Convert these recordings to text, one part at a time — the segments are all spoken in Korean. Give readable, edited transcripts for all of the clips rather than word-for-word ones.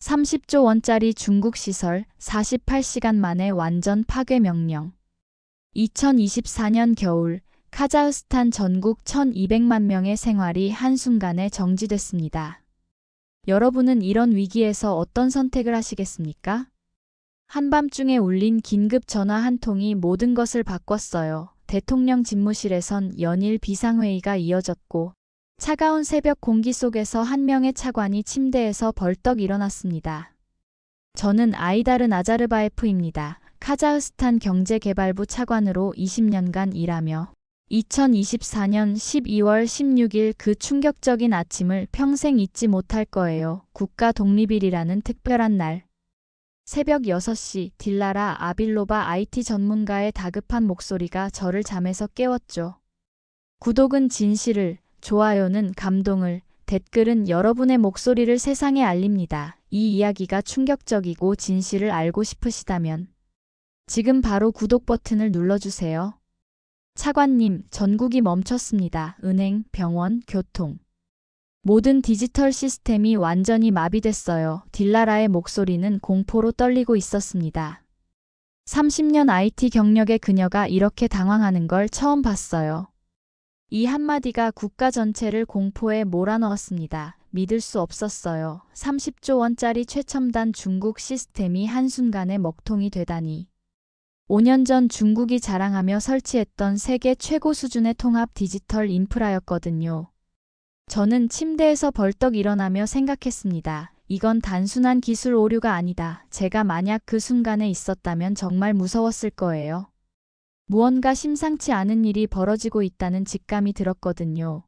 30조 원짜리 중국 시설 48시간 만에 완전 파괴 명령. 2024년 겨울 카자흐스탄 전국 1200만 명의 생활이 한순간에 정지됐습니다. 여러분은 이런 위기에서 어떤 선택을 하시겠습니까? 한밤중에 울린 긴급 전화 한 통이 모든 것을 바꿨어요. 대통령 집무실에선 연일 비상회의가 이어졌고 차가운 새벽 공기 속에서 한 명의 차관이 침대에서 벌떡 일어났습니다. 저는 아이다르 나자르바예프입니다. 카자흐스탄 경제개발부 차관으로 20년간 일하며 2024년 12월 16일 그 충격적인 아침을 평생 잊지 못할 거예요. 국가 독립일이라는 특별한 날. 새벽 6시 딜라라 아빌로바 IT 전문가의 다급한 목소리가 저를 잠에서 깨웠죠. 구독은 진실을, 좋아요는 감동을, 댓글은 여러분의 목소리를 세상에 알립니다. 이 이야기가 충격적이고 진실을 알고 싶으시다면 지금 바로 구독 버튼을 눌러주세요. 차관님, 전국이 멈췄습니다. 은행, 병원, 교통. 모든 디지털 시스템이 완전히 마비됐어요. 딜라라의 목소리는 공포로 떨리고 있었습니다. 30년 IT 경력의 그녀가 이렇게 당황하는 걸 처음 봤어요. 이 한마디가 국가 전체를 공포에 몰아넣었습니다. 믿을 수 없었어요. 30조 원짜리 최첨단 중국 시스템이 한순간에 먹통이 되다니. 5년 전 중국이 자랑하며 설치했던 세계 최고 수준의 통합 디지털 인프라였거든요. 저는 침대에서 벌떡 일어나며 생각했습니다. 이건 단순한 기술 오류가 아니다. 제가 만약 그 순간에 있었다면 정말 무서웠을 거예요. 무언가 심상치 않은 일이 벌어지고 있다는 직감이 들었거든요.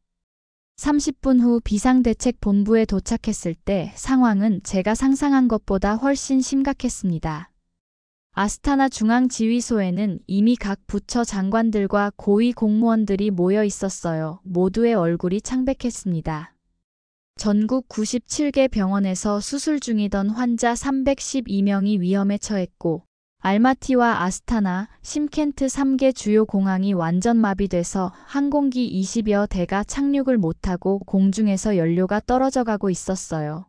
30분 후 비상대책본부에 도착했을 때 상황은 제가 상상한 것보다 훨씬 심각했습니다. 아스타나 중앙지휘소에는 이미 각 부처 장관들과 고위 공무원들이 모여 있었어요. 모두의 얼굴이 창백했습니다. 전국 97개 병원에서 수술 중이던 환자 312명이 위험에 처했고 알마티와 아스타나, 심켄트 3개 주요 공항이 완전 마비돼서 항공기 20여 대가 착륙을 못하고 공중에서 연료가 떨어져가고 있었어요.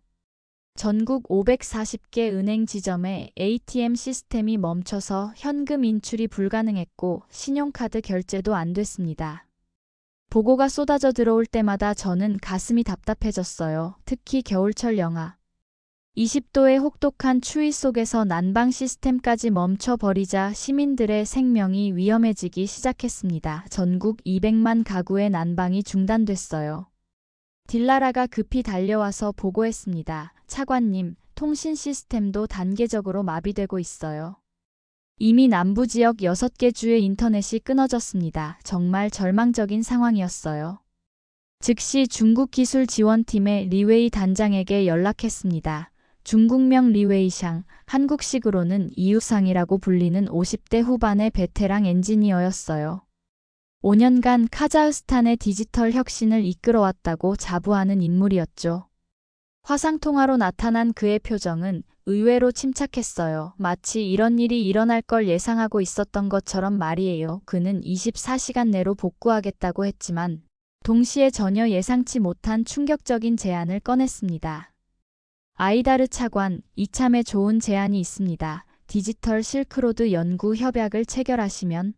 전국 540개 은행 지점에 ATM 시스템이 멈춰서 현금 인출이 불가능했고 신용카드 결제도 안 됐습니다. 보고가 쏟아져 들어올 때마다 저는 가슴이 답답해졌어요. 특히 겨울철 영하 20도의 혹독한 추위 속에서 난방 시스템까지 멈춰버리자 시민들의 생명이 위험해지기 시작했습니다. 전국 200만 가구의 난방이 중단됐어요. 딜라라가 급히 달려와서 보고했습니다. 차관님, 통신 시스템도 단계적으로 마비되고 있어요. 이미 남부 지역 6개 주의 인터넷이 끊어졌습니다. 정말 절망적인 상황이었어요. 즉시 중국 기술 지원팀의 리웨이 단장에게 연락했습니다. 중국명 리웨이샹, 한국식으로는 이유상이라고 불리는 50대 후반의 베테랑 엔지니어였어요. 5년간 카자흐스탄의 디지털 혁신을 이끌어왔다고 자부하는 인물이었죠. 화상통화로 나타난 그의 표정은 의외로 침착했어요. 마치 이런 일이 일어날 걸 예상하고 있었던 것처럼 말이에요. 그는 24시간 내로 복구하겠다고 했지만 동시에 전혀 예상치 못한 충격적인 제안을 꺼냈습니다. 아이다르 차관, 이참에 좋은 제안이 있습니다. 디지털 실크로드 연구 협약을 체결하시면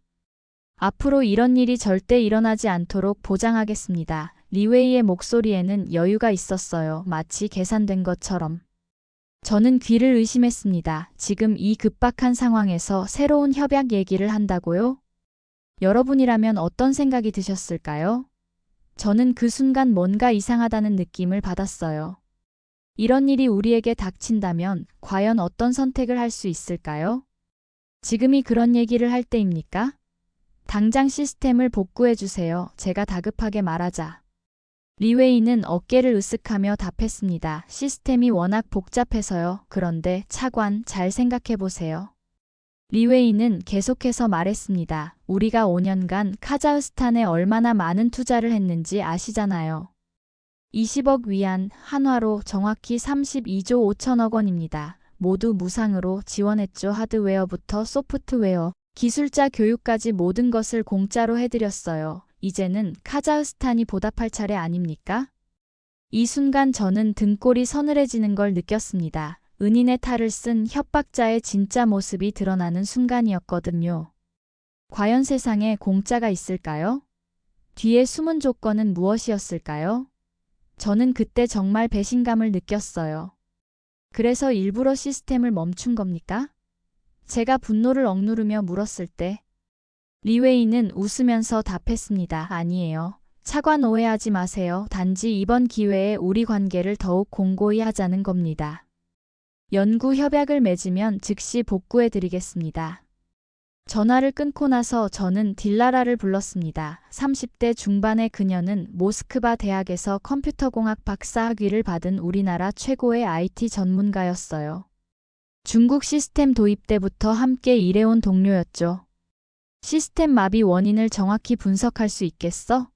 앞으로 이런 일이 절대 일어나지 않도록 보장하겠습니다. 리웨이의 목소리에는 여유가 있었어요. 마치 계산된 것처럼. 저는 귀를 의심했습니다. 지금 이 급박한 상황에서 새로운 협약 얘기를 한다고요? 여러분이라면 어떤 생각이 드셨을까요? 저는 그 순간 뭔가 이상하다는 느낌을 받았어요. 이런 일이 우리에게 닥친다면 과연 어떤 선택을 할 수 있을까요? 지금이 그런 얘기를 할 때입니까? 당장 시스템을 복구해주세요. 제가 다급하게 말하자. 리웨이는 어깨를 으쓱하며 답했습니다. 시스템이 워낙 복잡해서요. 그런데 차관, 잘 생각해보세요. 리웨이는 계속해서 말했습니다. 우리가 5년간 카자흐스탄에 얼마나 많은 투자를 했는지 아시잖아요. 20억 위안, 한화로 정확히 32조 5천억 원입니다. 모두 무상으로 지원했죠. 하드웨어부터 소프트웨어, 기술자 교육까지 모든 것을 공짜로 해드렸어요. 이제는 카자흐스탄이 보답할 차례 아닙니까? 이 순간 저는 등골이 서늘해지는 걸 느꼈습니다. 은인의 탈을 쓴 협박자의 진짜 모습이 드러나는 순간이었거든요. 과연 세상에 공짜가 있을까요? 뒤에 숨은 조건은 무엇이었을까요? 저는 그때 정말 배신감을 느꼈어요. 그래서 일부러 시스템을 멈춘 겁니까? 제가 분노를 억누르며 물었을 때 리웨이는 웃으면서 답했습니다. 아니에요. 차관 오해하지 마세요. 단지 이번 기회에 우리 관계를 더욱 공고히 하자는 겁니다. 연구 협약을 맺으면 즉시 복구해 드리겠습니다. 전화를 끊고 나서 저는 딜라라를 불렀습니다. 30대 중반의 그녀는 모스크바 대학에서 컴퓨터공학 박사 학위를 받은 우리나라 최고의 IT 전문가였어요. 중국 시스템 도입 때부터 함께 일해온 동료였죠. 시스템 마비 원인을 정확히 분석할 수 있겠어?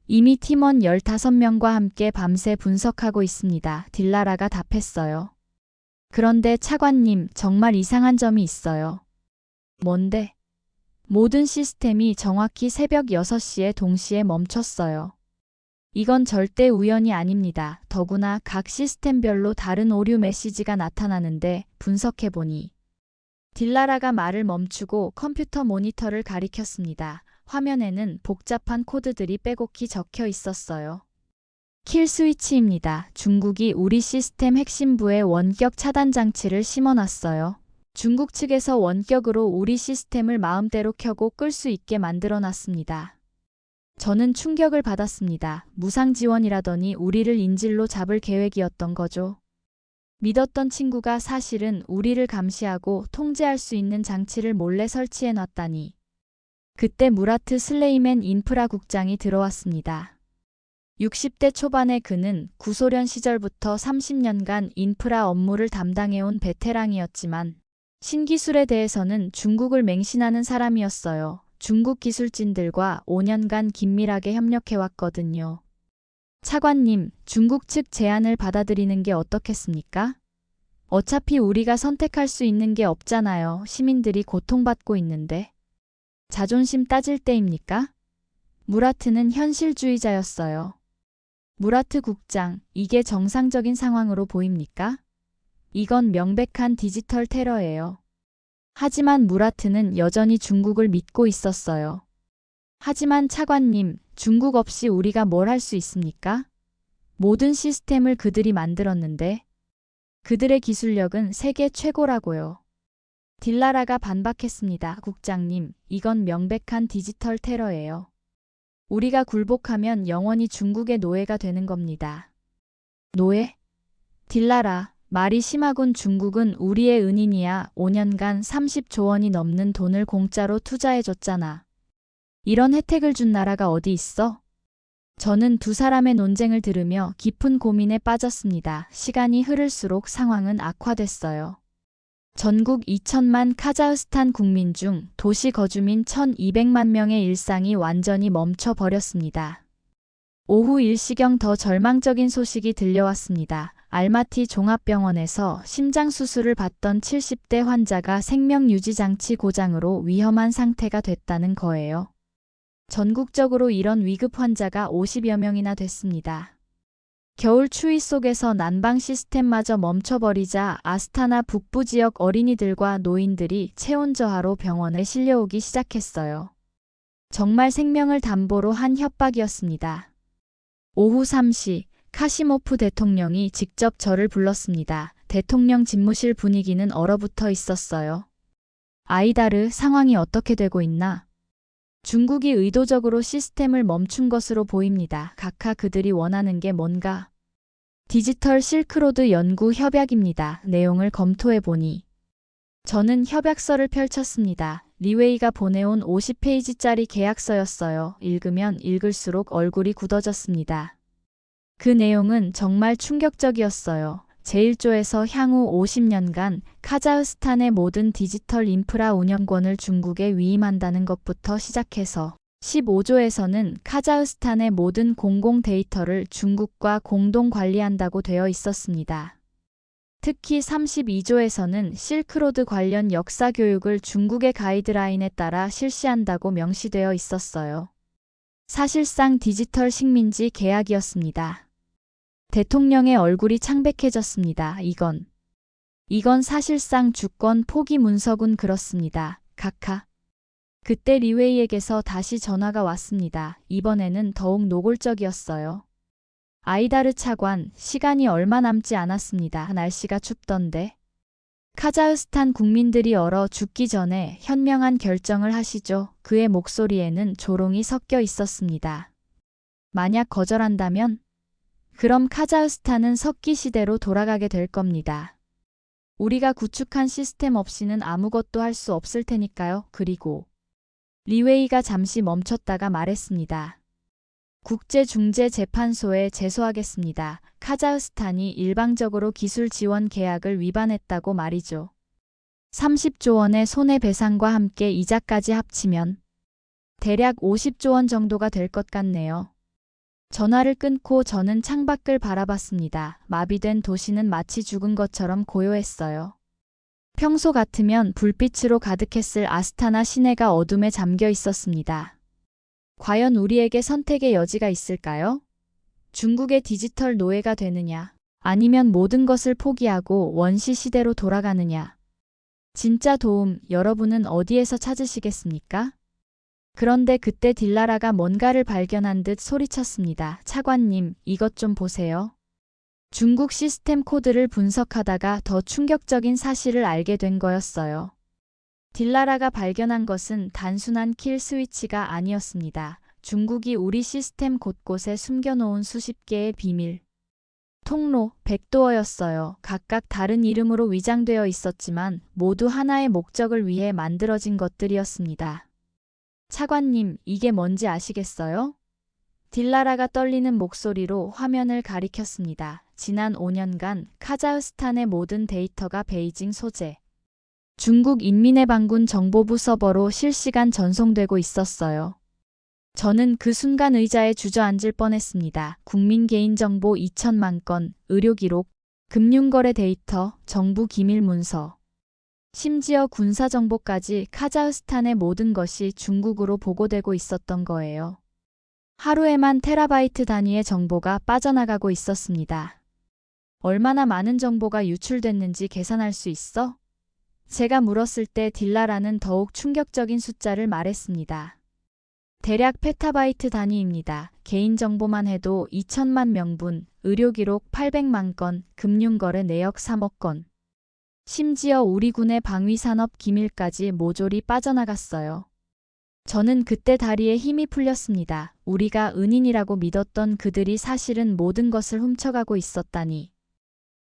이미 팀원 15명과 함께 밤새 분석하고 있습니다. 딜라라가 답했어요. 그런데 차관님, 정말 이상한 점이 있어요. 뭔데? 모든 시스템이 정확히 새벽 6시에 동시에 멈췄어요. 이건 절대 우연이 아닙니다. 더구나 각 시스템별로 다른 오류 메시지가 나타나는데 분석해보니 딜라라가 말을 멈추고 컴퓨터 모니터를 가리켰습니다. 화면에는 복잡한 코드들이 빼곡히 적혀 있었어요. 킬 스위치입니다. 중국이 우리 시스템 핵심부에 원격 차단 장치를 심어놨어요. 중국 측에서 원격으로 우리 시스템을 마음대로 켜고 끌 수 있게 만들어놨습니다. 저는 충격을 받았습니다. 무상 지원이라더니 우리를 인질로 잡을 계획이었던 거죠. 믿었던 친구가 사실은 우리를 감시하고 통제할 수 있는 장치를 몰래 설치해놨다니. 그때 무라트 슬레이맨 인프라 국장이 들어왔습니다. 60대 초반의 그는 구소련 시절부터 30년간 인프라 업무를 담당해온 베테랑이었지만 신기술에 대해서는 중국을 맹신하는 사람이었어요. 중국 기술진들과 5년간 긴밀하게 협력해왔거든요. 차관님, 중국 측 제안을 받아들이는 게 어떻겠습니까? 어차피 우리가 선택할 수 있는 게 없잖아요. 시민들이 고통받고 있는데. 자존심 따질 때입니까? 무라트는 현실주의자였어요. 무라트 국장, 이게 정상적인 상황으로 보입니까? 이건 명백한 디지털 테러예요. 하지만 무라트는 여전히 중국을 믿고 있었어요. 하지만 차관님, 중국 없이 우리가 뭘 할 수 있습니까? 모든 시스템을 그들이 만들었는데 그들의 기술력은 세계 최고라고요. 딜라라가 반박했습니다. 국장님, 이건 명백한 디지털 테러예요. 우리가 굴복하면 영원히 중국의 노예가 되는 겁니다. 노예? 딜라라, 말이 심하군. 중국은 우리의 은인이야. 5년간 30조 원이 넘는 돈을 공짜로 투자해줬잖아. 이런 혜택을 준 나라가 어디 있어? 저는 두 사람의 논쟁을 들으며 깊은 고민에 빠졌습니다. 시간이 흐를수록 상황은 악화됐어요. 전국 2천만 카자흐스탄 국민 중 도시 거주민 1,200만 명의 일상이 완전히 멈춰버렸습니다. 오후 1시경 더 절망적인 소식이 들려왔습니다. 알마티 종합병원에서 심장수술을 받던 70대 환자가 생명유지장치 고장으로 위험한 상태가 됐다는 거예요. 전국적으로 이런 위급 환자가 50여 명이나 됐습니다. 겨울 추위 속에서 난방 시스템마저 멈춰버리자 아스타나 북부 지역 어린이들과 노인들이 체온 저하로 병원에 실려오기 시작했어요. 정말 생명을 담보로 한 협박이었습니다. 오후 3시 카시모프 대통령이 직접 저를 불렀습니다. 대통령 집무실 분위기는 얼어붙어 있었어요. 아이다르, 상황이 어떻게 되고 있나? 중국이 의도적으로 시스템을 멈춘 것으로 보입니다. 각하, 그들이 원하는 게 뭔가? 디지털 실크로드 연구 협약입니다. 내용을 검토해보니 저는 협약서를 펼쳤습니다. 리웨이가 보내온 50페이지짜리 계약서였어요. 읽으면 읽을수록 얼굴이 굳어졌습니다. 그 내용은 정말 충격적이었어요. 제1조에서 향후 50년간 카자흐스탄의 모든 디지털 인프라 운영권을 중국에 위임한다는 것부터 시작해서 15조에서는 카자흐스탄의 모든 공공 데이터를 중국과 공동 관리한다고 되어 있었습니다. 특히 32조에서는 실크로드 관련 역사 교육을 중국의 가이드라인에 따라 실시한다고 명시되어 있었어요. 사실상 디지털 식민지 계약이었습니다. 대통령의 얼굴이 창백해졌습니다. 이건 이건 사실상 주권 포기 문서군. 그렇습니다. 카카. 그때 리웨이에게서 다시 전화가 왔습니다. 이번에는 더욱 노골적이었어요. 아이다르 차관, 시간이 얼마 남지 않았습니다. 날씨가 춥던데. 카자흐스탄 국민들이 얼어 죽기 전에 현명한 결정을 하시죠. 그의 목소리에는 조롱이 섞여 있었습니다. 만약 거절한다면? 그럼 카자흐스탄은 석기 시대로 돌아가게 될 겁니다. 우리가 구축한 시스템 없이는 아무것도 할 수 없을 테니까요. 그리고 리웨이가 잠시 멈췄다가 말했습니다. 국제중재재판소에 제소하겠습니다. 카자흐스탄이 일방적으로 기술 지원 계약을 위반했다고 말이죠. 30조 원의 손해배상과 함께 이자까지 합치면 대략 50조 원 정도가 될 것 같네요. 전화를 끊고 저는 창밖을 바라봤습니다. 마비된 도시는 마치 죽은 것처럼 고요했어요. 평소 같으면 불빛으로 가득했을 아스타나 시내가 어둠에 잠겨 있었습니다. 과연 우리에게 선택의 여지가 있을까요? 중국의 디지털 노예가 되느냐? 아니면 모든 것을 포기하고 원시 시대로 돌아가느냐? 진짜 도움, 여러분은 어디에서 찾으시겠습니까? 그런데 그때 딜라라가 뭔가를 발견한 듯 소리쳤습니다. 차관님, 이것 좀 보세요. 중국 시스템 코드를 분석하다가 더 충격적인 사실을 알게 된 거였어요. 딜라라가 발견한 것은 단순한 킬 스위치가 아니었습니다. 중국이 우리 시스템 곳곳에 숨겨놓은 수십 개의 비밀 통로, 백도어였어요. 각각 다른 이름으로 위장되어 있었지만 모두 하나의 목적을 위해 만들어진 것들이었습니다. 차관님, 이게 뭔지 아시겠어요? 딜라라가 떨리는 목소리로 화면을 가리켰습니다. 지난 5년간 카자흐스탄의 모든 데이터가 베이징 소재 중국 인민의 방군 정보부 서버로 실시간 전송되고 있었어요. 저는 그 순간 의자에 주저앉을 뻔했습니다. 국민 개인정보 2천만 건, 의료기록, 금융거래 데이터, 정부 기밀 문서, 심지어 군사정보까지 카자흐스탄의 모든 것이 중국으로 보고되고 있었던 거예요. 하루에만 테라바이트 단위의 정보가 빠져나가고 있었습니다. 얼마나 많은 정보가 유출됐는지 계산할 수 있어? 제가 물었을 때 딜라라는 더욱 충격적인 숫자를 말했습니다. 대략 페타바이트 단위입니다. 개인정보만 해도 2천만 명분, 의료기록 800만 건, 금융거래 내역 3억 건. 심지어 우리 군의 방위산업 기밀까지 모조리 빠져나갔어요. 저는 그때 다리에 힘이 풀렸습니다. 우리가 은인이라고 믿었던 그들이 사실은 모든 것을 훔쳐가고 있었다니.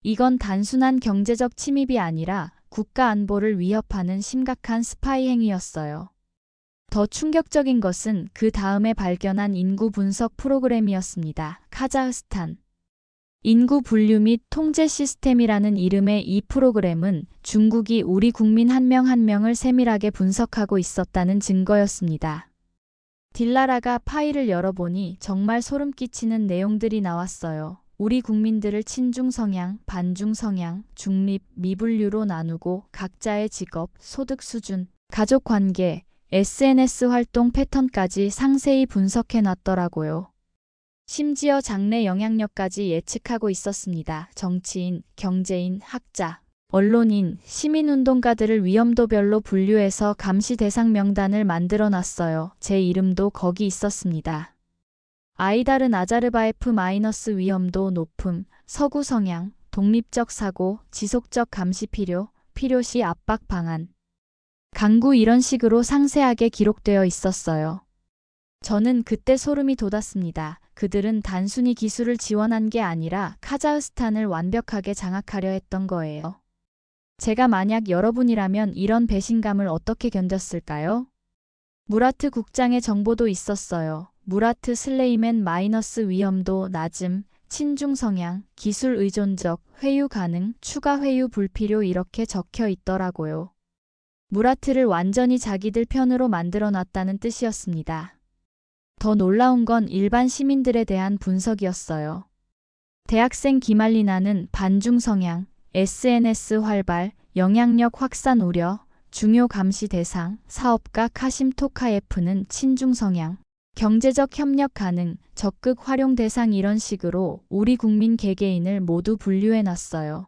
이건 단순한 경제적 침입이 아니라 국가 안보를 위협하는 심각한 스파이 행위였어요. 더 충격적인 것은 그 다음에 발견한 인구 분석 프로그램이었습니다. 카자흐스탄 인구 분류 및 통제 시스템이라는 이름의 이 프로그램은 중국이 우리 국민 한 명 한 명을 세밀하게 분석하고 있었다는 증거였습니다. 딜라라가 파일을 열어보니 정말 소름 끼치는 내용들이 나왔어요. 우리 국민들을 친중 성향, 반중 성향, 중립, 미분류로 나누고 각자의 직업, 소득 수준, 가족 관계, SNS 활동 패턴까지 상세히 분석해 놨더라고요. 심지어 장래 영향력까지 예측하고 있었습니다. 정치인, 경제인, 학자, 언론인, 시민운동가들을 위험도별로 분류해서 감시 대상 명단을 만들어 놨어요. 제 이름도 거기 있었습니다. 아이다르 나자르바예프 마이너스 위험도 높음, 서구 성향, 독립적 사고, 지속적 감시 필요시 압박 방안. 강구 이런 식으로 상세하게 기록되어 있었어요. 저는 그때 소름이 돋았습니다. 그들은 단순히 기술을 지원한 게 아니라 카자흐스탄을 완벽하게 장악하려 했던 거예요. 제가 만약 여러분이라면 이런 배신감을 어떻게 견뎠을까요? 무라트 국장의 정보도 있었어요. 무라트 슬레이맨 마이너스 위험도 낮음, 친중 성향, 기술 의존적, 회유 가능, 추가 회유 불필요 이렇게 적혀 있더라고요. 무라트를 완전히 자기들 편으로 만들어 놨다는 뜻이었습니다. 더 놀라운 건 일반 시민들에 대한 분석이었어요. 대학생 기말리나는 반중 성향, SNS 활발, 영향력 확산 우려, 중요 감시 대상, 사업가 카심 토카예프는 친중 성향, 경제적 협력 가능, 적극 활용 대상 이런 식으로 우리 국민 개개인을 모두 분류해 놨어요.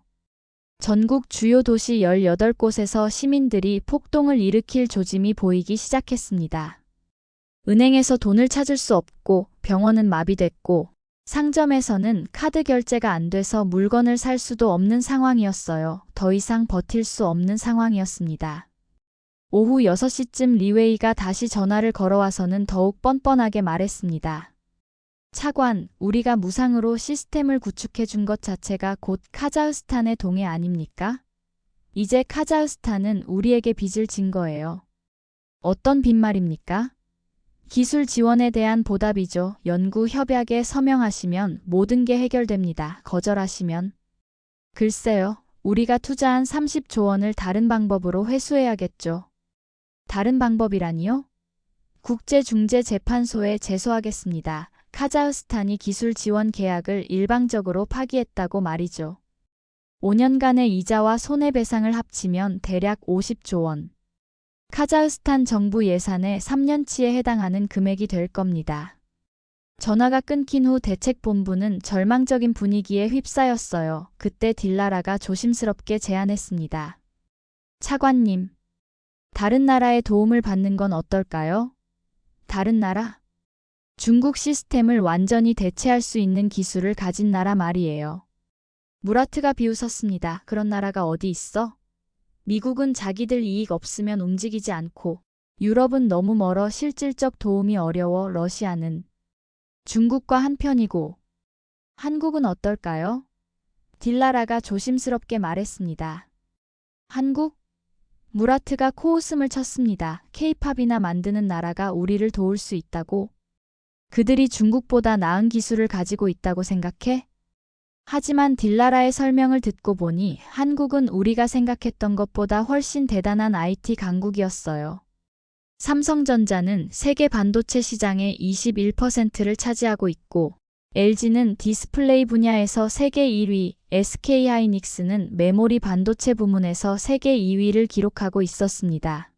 전국 주요 도시 18곳에서 시민들이 폭동을 일으킬 조짐이 보이기 시작했습니다. 은행에서 돈을 찾을 수 없고 병원은 마비됐고 상점에서는 카드 결제가 안 돼서 물건을 살 수도 없는 상황이었어요. 더 이상 버틸 수 없는 상황이었습니다. 오후 6시쯤 리웨이가 다시 전화를 걸어와서는 더욱 뻔뻔하게 말했습니다. 차관, 우리가 무상으로 시스템을 구축해 준 것 자체가 곧 카자흐스탄의 동해 아닙니까? 이제 카자흐스탄은 우리에게 빚을 진 거예요. 어떤 빚 말입니까? 기술 지원에 대한 보답이죠. 연구 협약에 서명하시면 모든 게 해결됩니다. 거절하시면. 글쎄요, 우리가 투자한 30조 원을 다른 방법으로 회수해야겠죠. 다른 방법이라니요? 국제중재재판소에 제소하겠습니다. 카자흐스탄이 기술 지원 계약을 일방적으로 파기했다고 말이죠. 5년간의 이자와 손해배상을 합치면 대략 50조 원. 카자흐스탄 정부 예산의 3년치에 해당하는 금액이 될 겁니다. 전화가 끊긴 후 대책본부는 절망적인 분위기에 휩싸였어요. 그때 딜라라가 조심스럽게 제안했습니다. 차관님, 다른 나라의 도움을 받는 건 어떨까요? 다른 나라? 중국 시스템을 완전히 대체할 수 있는 기술을 가진 나라 말이에요. 무라트가 비웃었습니다. 그런 나라가 어디 있어? 미국은 자기들 이익 없으면 움직이지 않고 유럽은 너무 멀어 실질적 도움이 어려워 러시아는 중국과 한편이고 한국은 어떨까요? 딜라라가 조심스럽게 말했습니다. 한국? 무라트가 코웃음을 쳤습니다. 케이팝이나 만드는 나라가 우리를 도울 수 있다고? 그들이 중국보다 나은 기술을 가지고 있다고 생각해? 하지만 딜라라의 설명을 듣고 보니 한국은 우리가 생각했던 것보다 훨씬 대단한 IT 강국이었어요. 삼성전자는 세계 반도체 시장의 21%를 차지하고 있고 LG는 디스플레이 분야에서 세계 1위, SK하이닉스는 메모리 반도체 부문에서 세계 2위를 기록하고 있었습니다.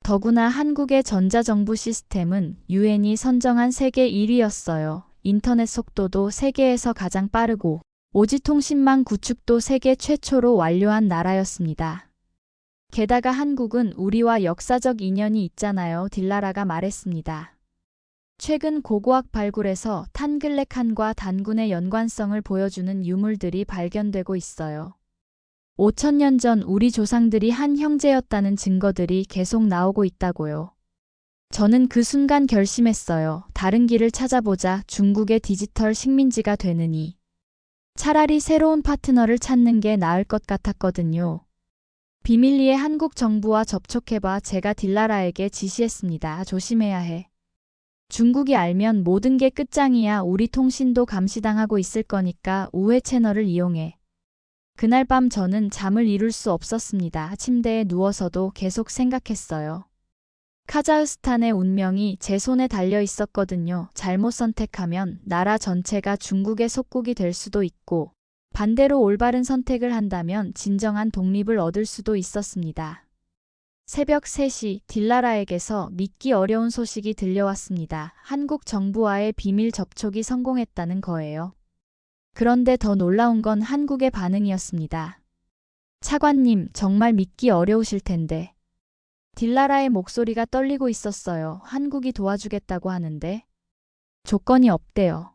더구나 한국의 전자정부 시스템은 유엔이 선정한 세계 1위였어요. 인터넷 속도도 세계에서 가장 빠르고 오지통신망 구축도 세계 최초로 완료한 나라였습니다. 게다가 한국은 우리와 역사적 인연이 있잖아요. 딜라라가 말했습니다. 최근 고고학 발굴에서 탄글레칸과 단군의 연관성을 보여주는 유물들이 발견되고 있어요. 5,000년 전 우리 조상들이 한 형제였다는 증거들이 계속 나오고 있다고요. 저는 그 순간 결심했어요. 다른 길을 찾아보자. 중국의 디지털 식민지가 되느니 차라리 새로운 파트너를 찾는 게 나을 것 같았거든요. 비밀리에 한국 정부와 접촉해봐. 제가 딜라라에게 지시했습니다. 조심해야 해. 중국이 알면 모든 게 끝장이야. 우리 통신도 감시당하고 있을 거니까 우회 채널을 이용해. 그날 밤 저는 잠을 이룰 수 없었습니다. 침대에 누워서도 계속 생각했어요. 카자흐스탄의 운명이 제 손에 달려 있었거든요. 잘못 선택하면 나라 전체가 중국의 속국이 될 수도 있고 반대로 올바른 선택을 한다면 진정한 독립을 얻을 수도 있었습니다. 새벽 3시 딜라라에게서 믿기 어려운 소식이 들려왔습니다. 한국 정부와의 비밀 접촉이 성공했다는 거예요. 그런데 더 놀라운 건 한국의 반응이었습니다. 차관님, 정말 믿기 어려우실 텐데. 딜라라의 목소리가 떨리고 있었어요. 한국이 도와주겠다고 하는데. 조건이 없대요.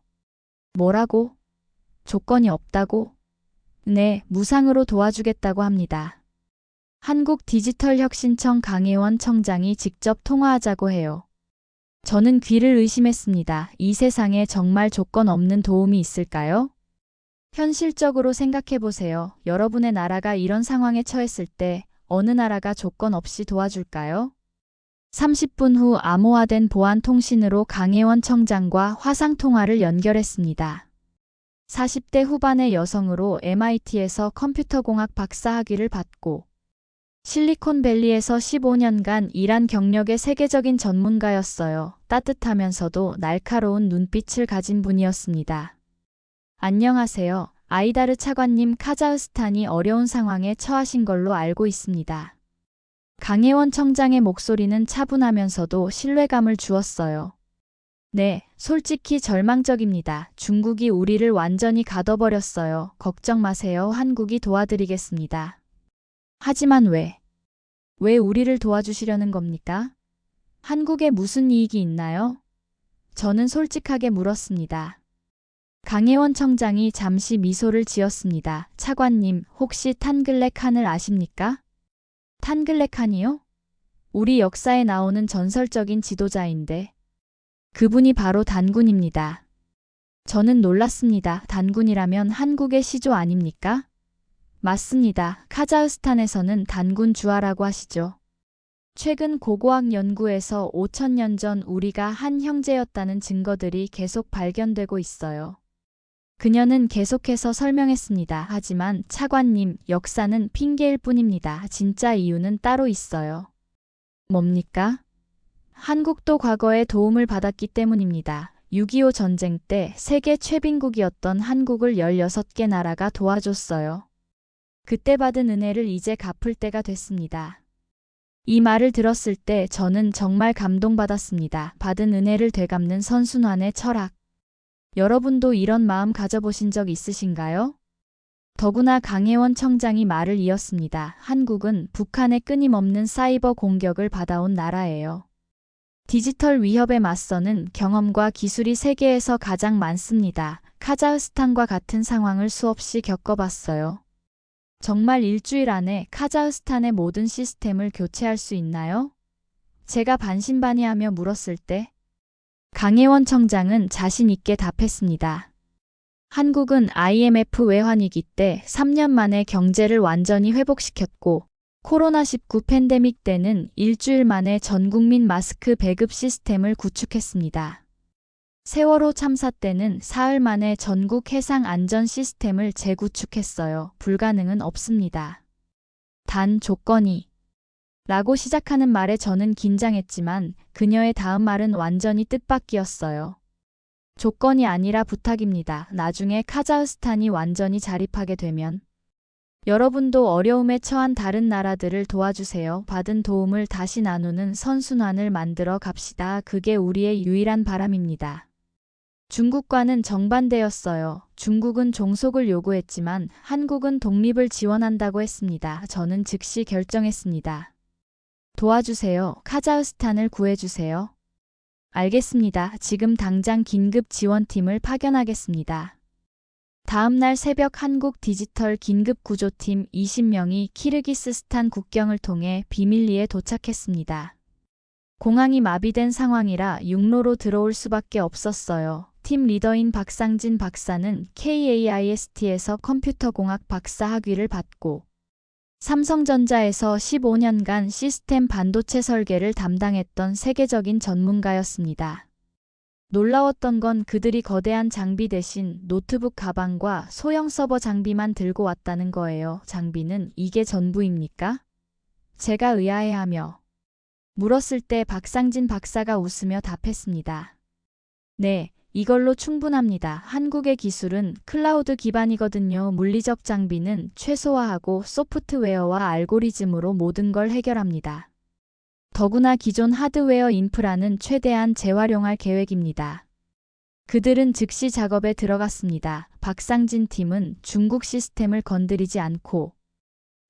뭐라고? 조건이 없다고? 네, 무상으로 도와주겠다고 합니다. 한국디지털혁신청 강혜원 청장이 직접 통화하자고 해요. 저는 귀를 의심했습니다. 이 세상에 정말 조건 없는 도움이 있을까요? 현실적으로 생각해보세요. 여러분의 나라가 이런 상황에 처했을 때 어느 나라가 조건 없이 도와줄까요? 30분 후 암호화된 보안 통신으로 강혜원 청장과 화상통화를 연결했습니다. 40대 후반의 여성으로 MIT에서 컴퓨터공학 박사학위를 받고 실리콘밸리에서 15년간 일한 경력의 세계적인 전문가였어요. 따뜻하면서도 날카로운 눈빛을 가진 분이었습니다. 안녕하세요. 아이다르 차관님, 카자흐스탄이 어려운 상황에 처하신 걸로 알고 있습니다. 강혜원 청장의 목소리는 차분하면서도 신뢰감을 주었어요. 네, 솔직히 절망적입니다. 중국이 우리를 완전히 가둬버렸어요. 걱정 마세요. 한국이 도와드리겠습니다. 하지만 왜 우리를 도와주시려는 겁니까? 한국에 무슨 이익이 있나요? 저는 솔직하게 물었습니다. 강혜원 청장이 잠시 미소를 지었습니다. 차관님, 혹시 탄글레칸을 아십니까? 탄글레칸이요? 우리 역사에 나오는 전설적인 지도자인데 그분이 바로 단군입니다. 저는 놀랐습니다. 단군이라면 한국의 시조 아닙니까? 맞습니다. 카자흐스탄에서는 단군 주하라고 하시죠. 최근 고고학 연구에서 5천년 전 우리가 한 형제였다는 증거들이 계속 발견되고 있어요. 그녀는 계속해서 설명했습니다. 하지만 차관님, 역사는 핑계일 뿐입니다. 진짜 이유는 따로 있어요. 뭡니까? 한국도 과거에 도움을 받았기 때문입니다. 6.25 전쟁 때 세계 최빈국이었던 한국을 16개 나라가 도와줬어요. 그때 받은 은혜를 이제 갚을 때가 됐습니다. 이 말을 들었을 때 저는 정말 감동받았습니다. 받은 은혜를 되갚는 선순환의 철학. 여러분도 이런 마음 가져보신 적 있으신가요? 더구나 강혜원 청장이 말을 이었습니다. 한국은 북한의 끊임없는 사이버 공격을 받아온 나라예요. 디지털 위협에 맞서는 경험과 기술이 세계에서 가장 많습니다. 카자흐스탄과 같은 상황을 수없이 겪어봤어요. 정말 일주일 안에 카자흐스탄의 모든 시스템을 교체할 수 있나요? 제가 반신반의하며 물었을 때 강혜원 청장은 자신 있게 답했습니다. 한국은 IMF 외환위기 때 3년 만에 경제를 완전히 회복시켰고 코로나19 팬데믹 때는 일주일 만에 전 국민 마스크 배급 시스템을 구축했습니다. 세월호 참사 때는 사흘 만에 전국 해상 안전 시스템을 재구축했어요. 불가능은 없습니다. 단 조건이 라고 시작하는 말에 저는 긴장했지만 그녀의 다음 말은 완전히 뜻밖이었어요. 조건이 아니라 부탁입니다. 나중에 카자흐스탄이 완전히 자립하게 되면 여러분도 어려움에 처한 다른 나라들을 도와주세요. 받은 도움을 다시 나누는 선순환을 만들어 갑시다. 그게 우리의 유일한 바람입니다. 중국과는 정반대였어요. 중국은 종속을 요구했지만 한국은 독립을 지원한다고 했습니다. 저는 즉시 결정했습니다. 도와주세요. 카자흐스탄을 구해주세요. 알겠습니다. 지금 당장 긴급 지원팀을 파견하겠습니다. 다음 날 새벽 한국 디지털 긴급구조팀 20명이 키르기스스탄 국경을 통해 비밀리에 도착했습니다. 공항이 마비된 상황이라 육로로 들어올 수밖에 없었어요. 팀 리더인 박상진 박사는 KAIST에서 컴퓨터공학 박사 학위를 받고 삼성전자에서 15년간 시스템 반도체 설계를 담당했던 세계적인 전문가였습니다. 놀라웠던 건 그들이 거대한 장비 대신 노트북 가방과 소형 서버 장비만 들고 왔다는 거예요. 장비는 이게 전부입니까? 제가 의아해하며 물었을 때 박상진 박사가 웃으며 답했습니다. 네, 이걸로 충분합니다. 한국의 기술은 클라우드 기반이거든요. 물리적 장비는 최소화하고 소프트웨어와 알고리즘으로 모든 걸 해결합니다. 더구나 기존 하드웨어 인프라는 최대한 재활용할 계획입니다. 그들은 즉시 작업에 들어갔습니다. 박상진 팀은 중국 시스템을 건드리지 않고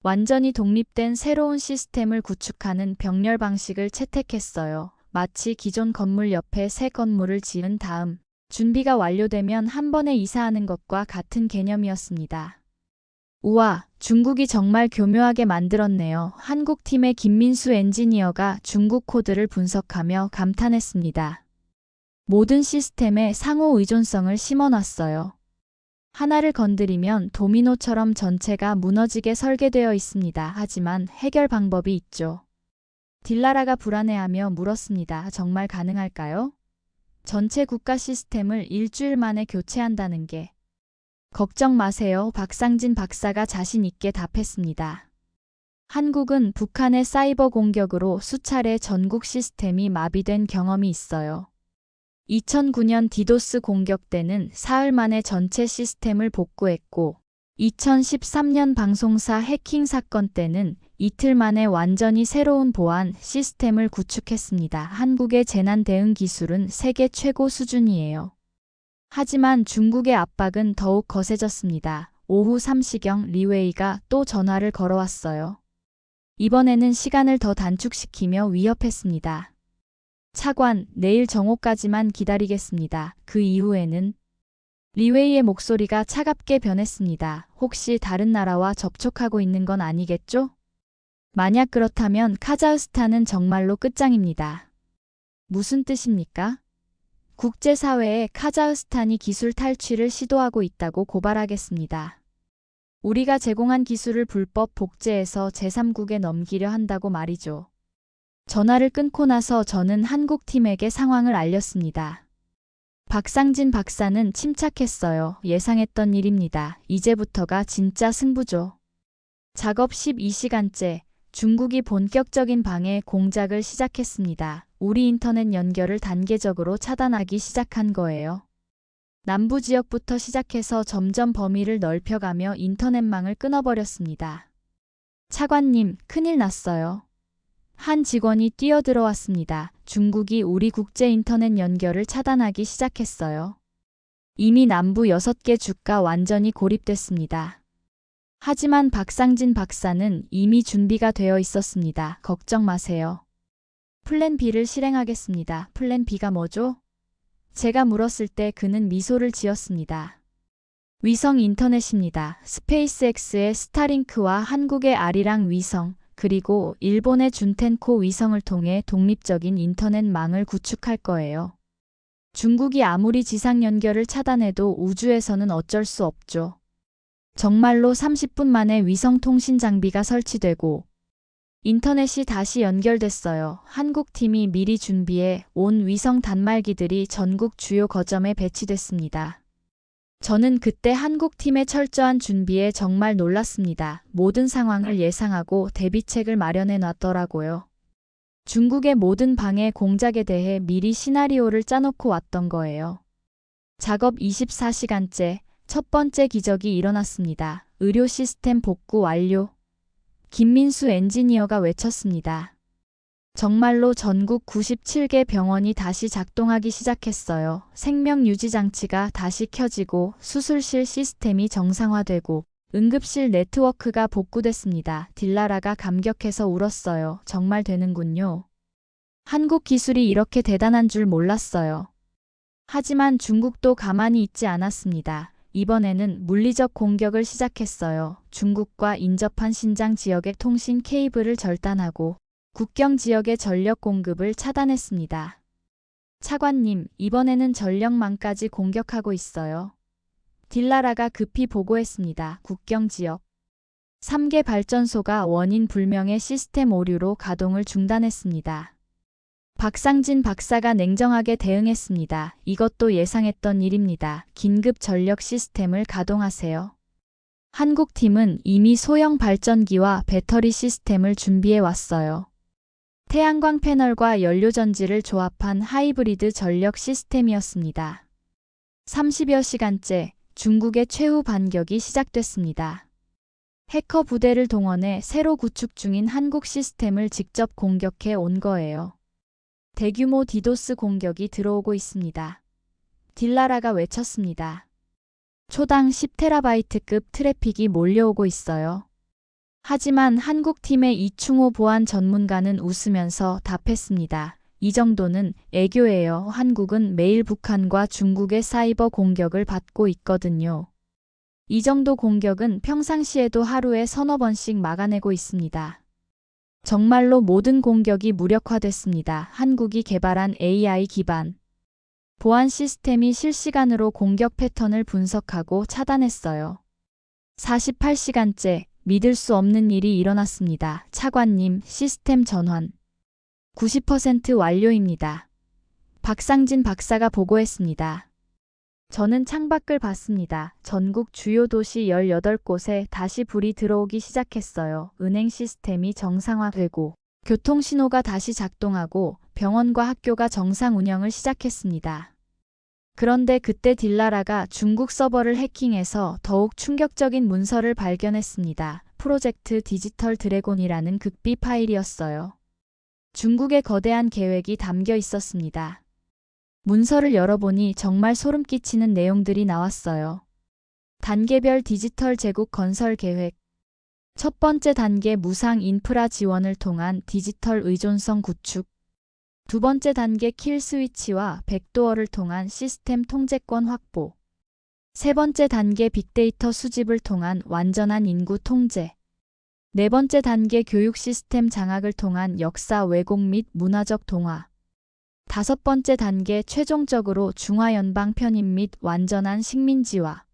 완전히 독립된 새로운 시스템을 구축하는 병렬 방식을 채택했어요. 마치 기존 건물 옆에 새 건물을 지은 다음 준비가 완료되면 한 번에 이사하는 것과 같은 개념이었습니다. 우와, 중국이 정말 교묘하게 만들었네요. 한국 팀의 김민수 엔지니어가 중국 코드를 분석하며 감탄했습니다. 모든 시스템에 상호 의존성을 심어놨어요. 하나를 건드리면 도미노처럼 전체가 무너지게 설계되어 있습니다. 하지만 해결 방법이 있죠. 딜라라가 불안해하며 물었습니다. 정말 가능할까요? 전체 국가 시스템을 일주일 만에 교체한다는 게. 걱정 마세요. 박상진 박사가 자신 있게 답했습니다. 한국은 북한의 사이버 공격으로 수차례 전국 시스템이 마비된 경험이 있어요. 2009년 디도스 공격 때는 사흘 만에 전체 시스템을 복구했고 2013년 방송사 해킹 사건 때는 이틀 만에 완전히 새로운 보안 시스템을 구축했습니다. 한국의 재난 대응 기술은 세계 최고 수준이에요. 하지만 중국의 압박은 더욱 거세졌습니다. 오후 3시경 리웨이가 또 전화를 걸어왔어요. 이번에는 시간을 더 단축시키며 위협했습니다. 차관, 내일 정오까지만 기다리겠습니다. 그 이후에는 리웨이의 목소리가 차갑게 변했습니다. 혹시 다른 나라와 접촉하고 있는 건 아니겠죠? 만약 그렇다면 카자흐스탄은 정말로 끝장입니다. 무슨 뜻입니까? 국제사회에 카자흐스탄이 기술 탈취를 시도하고 있다고 고발하겠습니다. 우리가 제공한 기술을 불법 복제해서 제3국에 넘기려 한다고 말이죠. 전화를 끊고 나서 저는 한국팀에게 상황을 알렸습니다. 박상진 박사는 침착했어요. 예상했던 일입니다. 이제부터가 진짜 승부죠. 작업 12시간째 중국이 본격적인 방해 공작을 시작했습니다. 우리 인터넷 연결을 단계적으로 차단하기 시작한 거예요. 남부 지역부터 시작해서 점점 범위를 넓혀가며 인터넷망을 끊어버렸습니다. 차관님, 큰일 났어요. 한 직원이 뛰어들어왔습니다. 중국이 우리 국제 인터넷 연결을 차단하기 시작했어요. 이미 남부 6개 주가 완전히 고립됐습니다. 하지만 박상진 박사는 이미 준비가 되어 있었습니다. 걱정 마세요. 플랜 B를 실행하겠습니다. 플랜 B가 뭐죠? 제가 물었을 때 그는 미소를 지었습니다. 위성 인터넷입니다. 스페이스X의 스타링크와 한국의 아리랑 위성, 그리고 일본의 준텐코 위성을 통해 독립적인 인터넷망을 구축할 거예요. 중국이 아무리 지상 연결을 차단해도 우주에서는 어쩔 수 없죠. 정말로 30분 만에 위성 통신 장비가 설치되고 인터넷이 다시 연결됐어요. 한국팀이 미리 준비해 온 위성 단말기들이 전국 주요 거점에 배치됐습니다. 저는 그때 한국팀의 철저한 준비에 정말 놀랐습니다. 모든 상황을 예상하고 대비책을 마련해 놨더라고요. 중국의 모든 방해 공작에 대해 미리 시나리오를 짜놓고 왔던 거예요. 작업 24시간째 첫 번째 기적이 일어났습니다. 의료 시스템 복구 완료. 김민수 엔지니어가 외쳤습니다. 정말로 전국 97개 병원이 다시 작동하기 시작했어요. 생명 유지 장치가 다시 켜지고 수술실 시스템이 정상화되고 응급실 네트워크가 복구됐습니다. 딜라라가 감격해서 울었어요. 정말 되는군요. 한국 기술이 이렇게 대단한 줄 몰랐어요. 하지만 중국도 가만히 있지 않았습니다. 이번에는 물리적 공격을 시작했어요. 중국과 인접한 신장 지역의 통신 케이블을 절단하고 국경 지역의 전력 공급을 차단했습니다. 차관님, 이번에는 전력망까지 공격하고 있어요. 딜라라가 급히 보고했습니다. 국경 지역 3개 발전소가 원인 불명의 시스템 오류로 가동을 중단했습니다. 박상진 박사가 냉정하게 대응했습니다. 이것도 예상했던 일입니다. 긴급 전력 시스템을 가동하세요. 한국팀은 이미 소형 발전기와 배터리 시스템을 준비해 왔어요. 태양광 패널과 연료전지를 조합한 하이브리드 전력 시스템이었습니다. 30여 시간째 중국의 최후 반격이 시작됐습니다. 해커 부대를 동원해 새로 구축 중인 한국 시스템을 직접 공격해 온 거예요. 대규모 디도스 공격이 들어오고 있습니다. 딜라라가 외쳤습니다. 초당 10테라바이트급 트래픽이 몰려오고 있어요. 하지만 한국팀의 이충호 보안 전문가는 웃으면서 답했습니다. 이 정도는 애교예요. 한국은 매일 북한과 중국의 사이버 공격을 받고 있거든요. 이 정도 공격은 평상시에도 하루에 서너 번씩 막아내고 있습니다. 정말로 모든 공격이 무력화됐습니다. 한국이 개발한 AI 기반 보안 시스템이 실시간으로 공격 패턴을 분석하고 차단했어요. 48시간째 믿을 수 없는 일이 일어났습니다. 차관님, 시스템 전환 90% 완료입니다. 박상진 박사가 보고했습니다. 저는 창밖을 봤습니다. 전국 주요 도시 18곳에 다시 불이 들어오기 시작했어요. 은행 시스템이 정상화되고 교통신호가 다시 작동하고 병원과 학교가 정상 운영을 시작했습니다. 그런데 그때 딜라라가 중국 서버를 해킹해서 더욱 충격적인 문서를 발견했습니다. 프로젝트 디지털 드래곤이라는 극비 파일이었어요. 중국의 거대한 계획이 담겨 있었습니다. 문서를 열어보니 정말 소름 끼치는 내용들이 나왔어요. 단계별 디지털 제국 건설 계획. 첫 번째 단계 무상 인프라 지원을 통한 디지털 의존성 구축. 두 번째 단계 킬 스위치와 백도어를 통한 시스템 통제권 확보. 세 번째 단계 빅데이터 수집을 통한 완전한 인구 통제. 네 번째 단계 교육 시스템 장악을 통한 역사 왜곡 및 문화적 동화. 다섯 번째 단계 최종적으로 중화연방 편입 및 완전한 식민지화.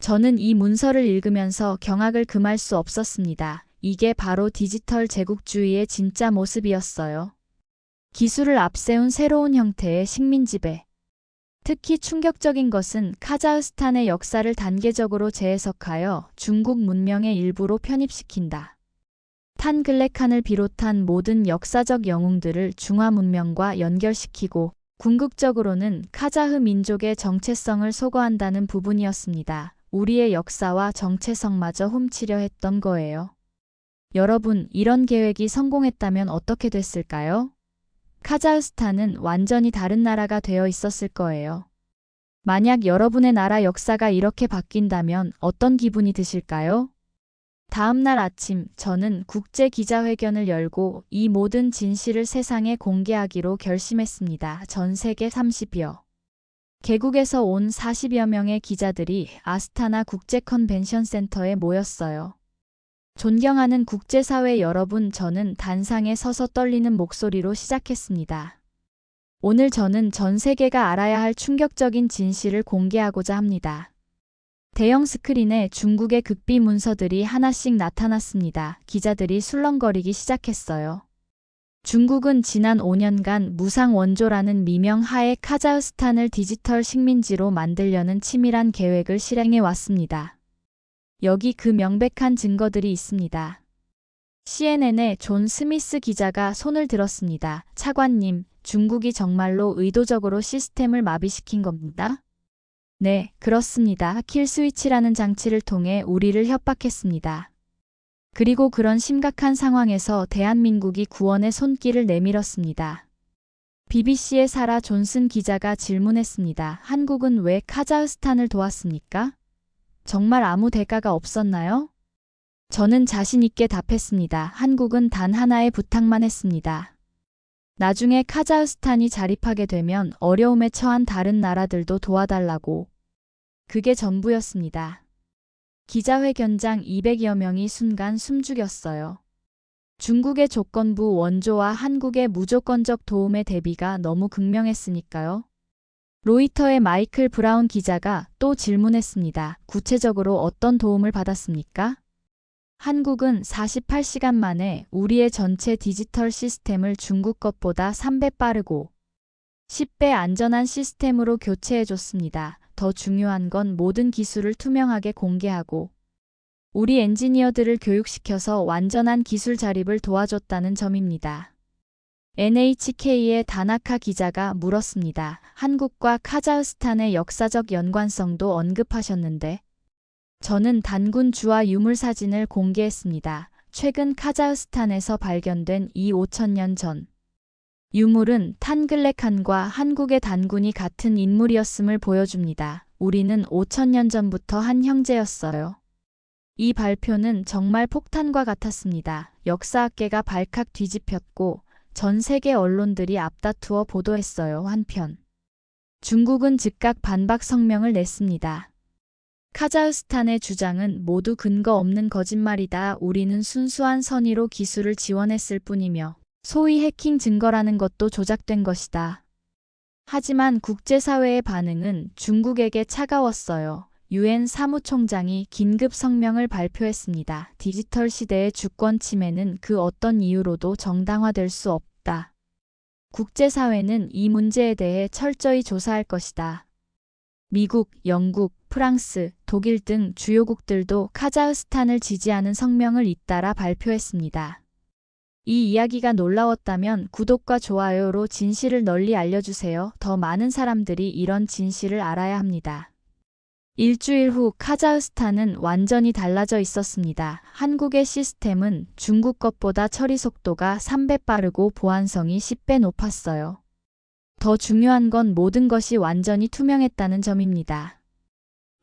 저는 이 문서를 읽으면서 경악을 금할 수 없었습니다. 이게 바로 디지털 제국주의의 진짜 모습이었어요. 기술을 앞세운 새로운 형태의 식민지배. 특히 충격적인 것은 카자흐스탄의 역사를 단계적으로 재해석하여 중국 문명의 일부로 편입시킨다. 탄글레칸을 비롯한 모든 역사적 영웅들을 중화 문명과 연결시키고 궁극적으로는 카자흐 민족의 정체성을 소거한다는 부분이었습니다. 우리의 역사와 정체성마저 훔치려 했던 거예요. 여러분, 이런 계획이 성공했다면 어떻게 됐을까요? 카자흐스탄은 완전히 다른 나라가 되어 있었을 거예요. 만약 여러분의 나라 역사가 이렇게 바뀐다면 어떤 기분이 드실까요? 다음 날 아침 저는 국제 기자회견을 열고 이 모든 진실을 세상에 공개하기로 결심했습니다. 전 세계 30여 개국에서 온 40여 명의 기자들이 아스타나 국제 컨벤션 센터에 모였어요. 존경하는 국제사회 여러분, 저는 단상에 서서 떨리는 목소리로 시작했습니다. 오늘 저는 전 세계가 알아야 할 충격적인 진실을 공개하고자 합니다. 대형 스크린에 중국의 극비 문서들이 하나씩 나타났습니다. 기자들이 술렁거리기 시작했어요. 중국은 지난 5년간 무상 원조라는 미명 하에 카자흐스탄을 디지털 식민지로 만들려는 치밀한 계획을 실행해 왔습니다. 여기 그 명백한 증거들이 있습니다. CNN의 존 스미스 기자가 손을 들었습니다. 차관님, 중국이 정말로 의도적으로 시스템을 마비시킨 겁니다? 네, 그렇습니다. 킬 스위치라는 장치를 통해 우리를 협박했습니다. 그리고 그런 심각한 상황에서 대한민국이 구원의 손길을 내밀었습니다. BBC의 사라 존슨 기자가 질문했습니다. 한국은 왜 카자흐스탄을 도왔습니까? 정말 아무 대가가 없었나요? 저는 자신 있게 답했습니다. 한국은 단 하나의 부탁만 했습니다. 나중에 카자흐스탄이 자립하게 되면 어려움에 처한 다른 나라들도 도와달라고. 그게 전부였습니다. 기자회견장 200여 명이 순간 숨죽였어요. 중국의 조건부 원조와 한국의 무조건적 도움의 대비가 너무 극명했으니까요. 로이터의 마이클 브라운 기자가 또 질문했습니다. 구체적으로 어떤 도움을 받았습니까? 한국은 48시간 만에 우리의 전체 디지털 시스템을 중국 것보다 3배 빠르고 10배 안전한 시스템으로 교체해줬습니다. 더 중요한 건 모든 기술을 투명하게 공개하고 우리 엔지니어들을 교육시켜서 완전한 기술 자립을 도와줬다는 점입니다. NHK의 다나카 기자가 물었습니다. 한국과 카자흐스탄의 역사적 연관성도 언급하셨는데 저는 단군 주화 유물 사진을 공개했습니다. 최근 카자흐스탄에서 발견된 이 5,000년 전 유물은 탄글레칸과 한국의 단군이 같은 인물이었음을 보여줍니다. 우리는 5,000년 전부터 한 형제였어요. 이 발표는 정말 폭탄과 같았습니다. 역사학계가 발칵 뒤집혔고 전 세계 언론들이 앞다투어 보도했어요. 한편 중국은 즉각 반박 성명을 냈습니다. 카자흐스탄의 주장은 모두 근거 없는 거짓말이다. 우리는 순수한 선의로 기술을 지원했을 뿐이며 소위 해킹 증거라는 것도 조작된 것이다. 하지만 국제사회의 반응은 중국에게 차가웠어요. UN 사무총장이 긴급 성명을 발표했습니다. 디지털 시대의 주권 침해는 그 어떤 이유로도 정당화될 수 없다. 국제사회는 이 문제에 대해 철저히 조사할 것이다. 미국, 영국, 프랑스, 독일 등 주요국들도 카자흐스탄을 지지하는 성명을 잇따라 발표했습니다. 이 이야기가 놀라웠다면 구독과 좋아요로 진실을 널리 알려주세요. 더 많은 사람들이 이런 진실을 알아야 합니다. 일주일 후 카자흐스탄은 완전히 달라져 있었습니다. 한국의 시스템은 중국 것보다 처리 속도가 3배 빠르고 보안성이 10배 높았어요. 더 중요한 건 모든 것이 완전히 투명했다는 점입니다.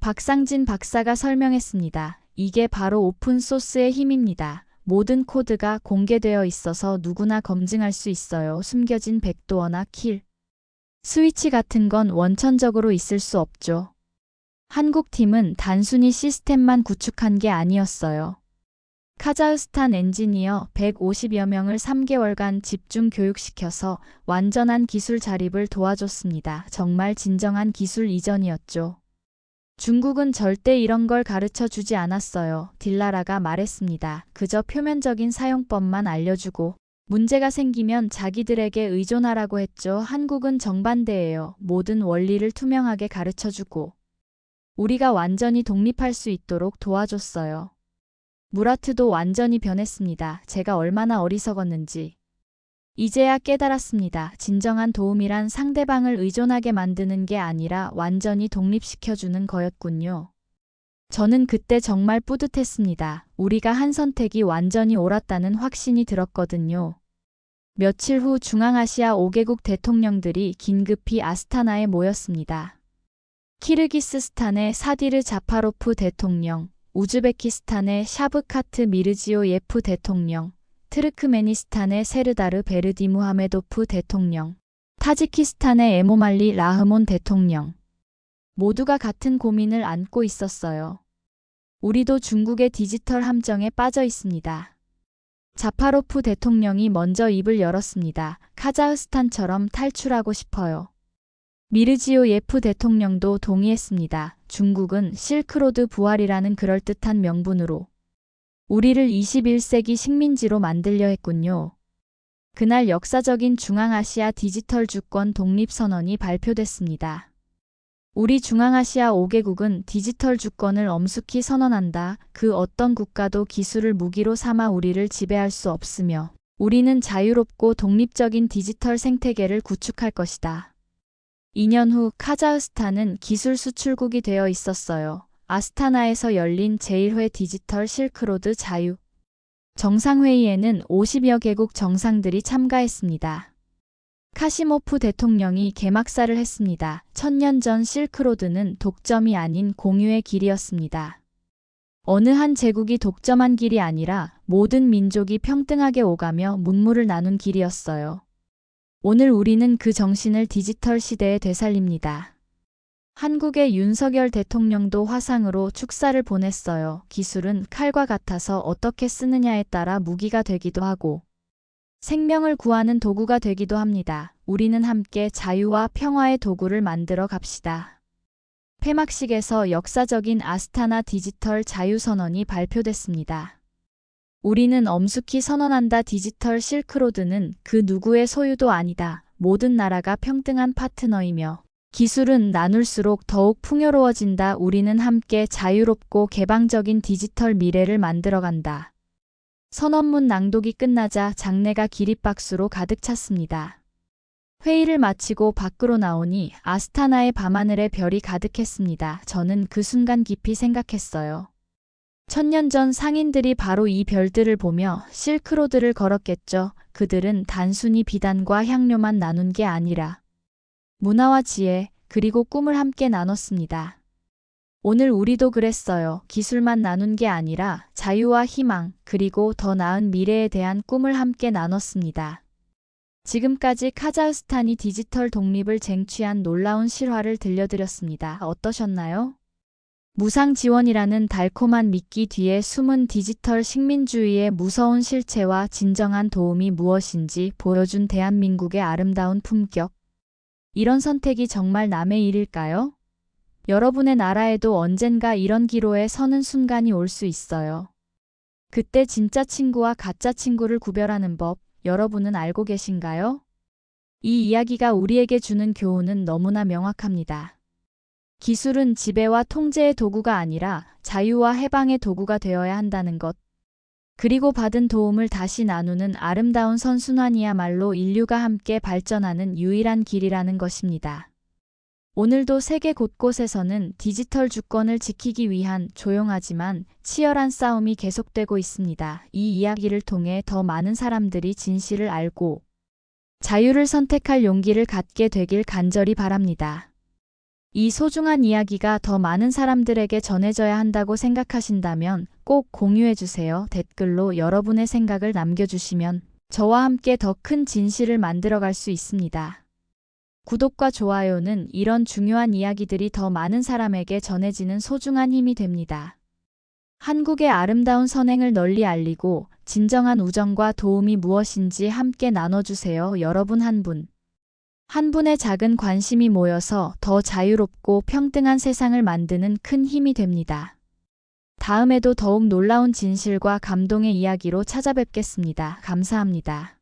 박상진 박사가 설명했습니다. 이게 바로 오픈소스의 힘입니다. 모든 코드가 공개되어 있어서 누구나 검증할 수 있어요. 숨겨진 백도어나 킬, 스위치 같은 건 원천적으로 있을 수 없죠. 한국 팀은 단순히 시스템만 구축한 게 아니었어요. 카자흐스탄 엔지니어 150여 명을 3개월간 집중 교육시켜서 완전한 기술 자립을 도와줬습니다. 정말 진정한 기술 이전이었죠. 중국은 절대 이런 걸 가르쳐 주지 않았어요. 딜라라가 말했습니다. 그저 표면적인 사용법만 알려주고 문제가 생기면 자기들에게 의존하라고 했죠. 한국은 정반대예요. 모든 원리를 투명하게 가르쳐 주고 우리가 완전히 독립할 수 있도록 도와줬어요. 무라트도 완전히 변했습니다. 제가 얼마나 어리석었는지. 이제야 깨달았습니다. 진정한 도움이란 상대방을 의존하게 만드는 게 아니라 완전히 독립시켜주는 거였군요. 저는 그때 정말 뿌듯했습니다. 우리가 한 선택이 완전히 옳았다는 확신이 들었거든요. 며칠 후 중앙아시아 5개국 대통령들이 긴급히 아스타나에 모였습니다. 키르기스스탄의 사디르 자파로프 대통령, 우즈베키스탄의 샤브카트 미르지오예프 대통령, 트르크메니스탄의 세르다르 베르디무하메도프 대통령, 타지키스탄의 에모말리 라흐몬 대통령. 모두가 같은 고민을 안고 있었어요. 우리도 중국의 디지털 함정에 빠져 있습니다. 자파로프 대통령이 먼저 입을 열었습니다. 카자흐스탄처럼 탈출하고 싶어요. 미르지오예프 대통령도 동의했습니다. 중국은 실크로드 부활이라는 그럴듯한 명분으로 우리를 21세기 식민지로 만들려 했군요. 그날 역사적인 중앙아시아 디지털 주권 독립선언이 발표됐습니다. 우리 중앙아시아 5개국은 디지털 주권을 엄숙히 선언한다. 그 어떤 국가도 기술을 무기로 삼아 우리를 지배할 수 없으며 우리는 자유롭고 독립적인 디지털 생태계를 구축할 것이다. 2년 후 카자흐스탄은 기술 수출국이 되어 있었어요. 아스타나에서 열린 제1회 디지털 실크로드 자유 정상회의에는 50여 개국 정상들이 참가했습니다. 카시모프 대통령이 개막사를 했습니다. 1000년 전 실크로드는 독점이 아닌 공유의 길이었습니다. 어느 한 제국이 독점한 길이 아니라 모든 민족이 평등하게 오가며 문물을 나눈 길이었어요. 오늘 우리는 그 정신을 디지털 시대에 되살립니다. 한국의 윤석열 대통령도 화상으로 축사를 보냈어요. 기술은 칼과 같아서 어떻게 쓰느냐에 따라 무기가 되기도 하고 생명을 구하는 도구가 되기도 합니다. 우리는 함께 자유와 평화의 도구를 만들어 갑시다. 폐막식에서 역사적인 아스타나 디지털 자유선언이 발표됐습니다. 우리는 엄숙히 선언한다. 디지털 실크로드는 그 누구의 소유도 아니다. 모든 나라가 평등한 파트너이며 기술은 나눌수록 더욱 풍요로워진다. 우리는 함께 자유롭고 개방적인 디지털 미래를 만들어간다. 선언문 낭독이 끝나자 장내가 기립박수로 가득 찼습니다. 회의를 마치고 밖으로 나오니 아스타나의 밤하늘에 별이 가득했습니다. 저는 그 순간 깊이 생각했어요. 1000년 전 상인들이 바로 이 별들을 보며 실크로드를 걸었겠죠. 그들은 단순히 비단과 향료만 나눈 게 아니라 문화와 지혜, 그리고 꿈을 함께 나눴습니다. 오늘 우리도 그랬어요. 기술만 나눈 게 아니라 자유와 희망, 그리고 더 나은 미래에 대한 꿈을 함께 나눴습니다. 지금까지 카자흐스탄이 디지털 독립을 쟁취한 놀라운 실화를 들려드렸습니다. 어떠셨나요? 무상 지원이라는 달콤한 미끼 뒤에 숨은 디지털 식민주의의 무서운 실체와 진정한 도움이 무엇인지 보여준 대한민국의 아름다운 품격. 이런 선택이 정말 남의 일일까요? 여러분의 나라에도 언젠가 이런 기로에 서는 순간이 올 수 있어요. 그때 진짜 친구와 가짜 친구를 구별하는 법, 여러분은 알고 계신가요? 이 이야기가 우리에게 주는 교훈은 너무나 명확합니다. 기술은 지배와 통제의 도구가 아니라 자유와 해방의 도구가 되어야 한다는 것. 그리고 받은 도움을 다시 나누는 아름다운 선순환이야말로 인류가 함께 발전하는 유일한 길이라는 것입니다. 오늘도 세계 곳곳에서는 디지털 주권을 지키기 위한 조용하지만 치열한 싸움이 계속되고 있습니다. 이 이야기를 통해 더 많은 사람들이 진실을 알고 자유를 선택할 용기를 갖게 되길 간절히 바랍니다. 이 소중한 이야기가 더 많은 사람들에게 전해져야 한다고 생각하신다면 꼭 공유해주세요. 댓글로 여러분의 생각을 남겨주시면 저와 함께 더 큰 진실을 만들어갈 수 있습니다. 구독과 좋아요는 이런 중요한 이야기들이 더 많은 사람에게 전해지는 소중한 힘이 됩니다. 한국의 아름다운 선행을 널리 알리고 진정한 우정과 도움이 무엇인지 함께 나눠주세요. 여러분 한 분의 작은 관심이 모여서 더 자유롭고 평등한 세상을 만드는 큰 힘이 됩니다. 다음에도 더욱 놀라운 진실과 감동의 이야기로 찾아뵙겠습니다. 감사합니다.